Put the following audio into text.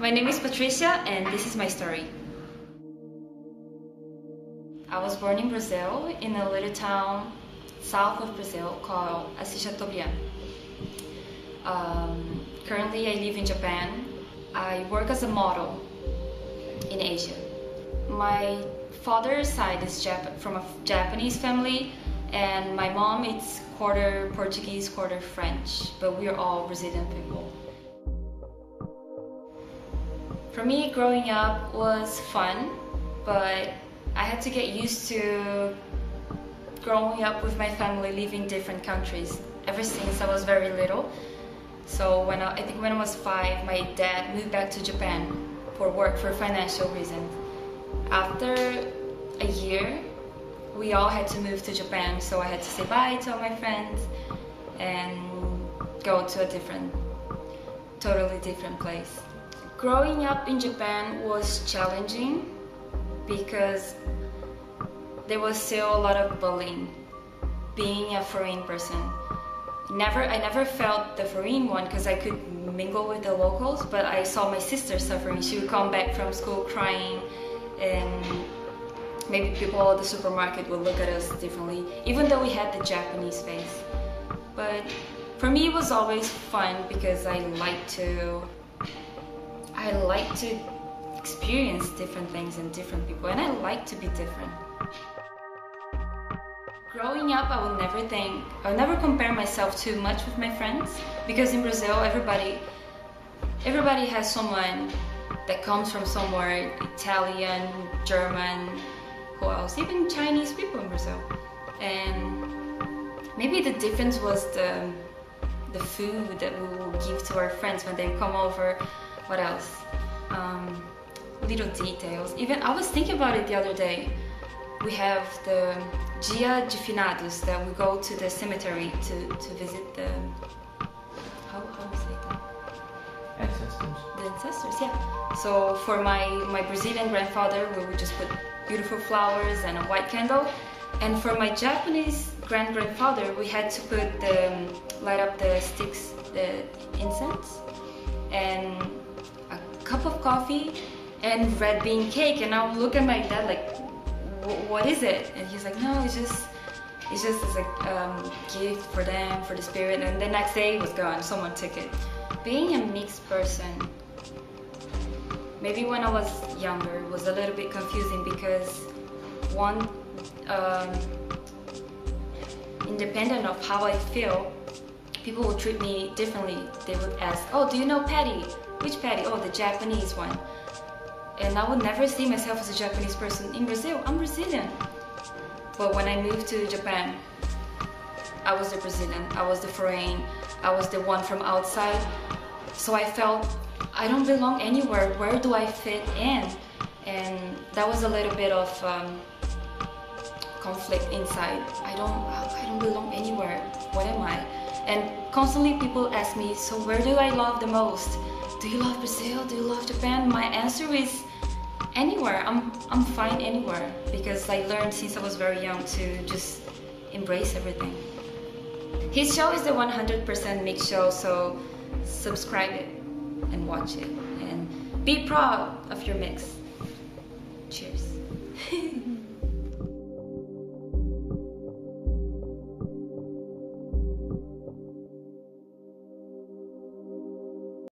My name is Patricia and this is my story. I was born in Brazil, in a little town south of Brazil called Currently I live in Japan. I work as a model in Asia. My father's side is from a Japanese family, and my mom is quarter Portuguese, quarter French, but we're all Brazilian people. For me, growing up was fun, but I had to get used to growing up with my family living in different countries ever since I was very little. So I think when I was 5, my dad moved back to Japan for work, for financial reasons. After a year, we all had to move to Japan, so I had to say bye to all my friends and go to a totally different place. Growing up in Japan was challenging because there was still a lot of bullying, being a foreign person. I never felt the foreign one because I could mingle with the locals, but I saw my sister suffering. She would come back from school crying, and maybe people at the supermarket would look at us differently, even though we had the Japanese face. But for me, it was always fun because I like to experience different things and different people, and I like to be different. Growing up, I would never compare myself too much with my friends, because in Brazil, everybody has someone that comes from somewhere, Italian, German, who else? Even Chinese people in Brazil. And maybe the difference was the food that we will give to our friends when they come over. What else? Little details. Even I was thinking about it the other day. We have the Dia de Finados that we go to the cemetery to visit the how do you say that? Ancestors. The ancestors, yeah. So for my Brazilian grandfather, we would just put beautiful flowers and a white candle, and for my Japanese grandfather, we had to light up the sticks, the incense, and a cup of coffee and red bean cake. And I would look at my dad like, what is it? And he's like, no, it's just as a gift for them, for the spirit. And the next day it was gone, someone took it. Being a mixed person, maybe when I was younger, was a little bit confusing because independent of how I feel, people would treat me differently. They would ask, oh, do you know Patty? Which Patty? Oh, the Japanese one. And I would never see myself as a Japanese person. In Brazil, I'm Brazilian. But when I moved to Japan, I was the Brazilian, I was the foreign, I was the one from outside. So I felt I don't belong anywhere. Where do I fit in? And that was a little bit of conflict inside. I don't belong anywhere. What am I? And constantly people ask me, so where do I love the most? Do you love Brazil? Do you love Japan? My answer is anywhere. I'm fine anywhere, because I learned since I was very young to just embrace everything. His show is the 100% mix show, so subscribe it and watch it and be proud of your mix. Cheers.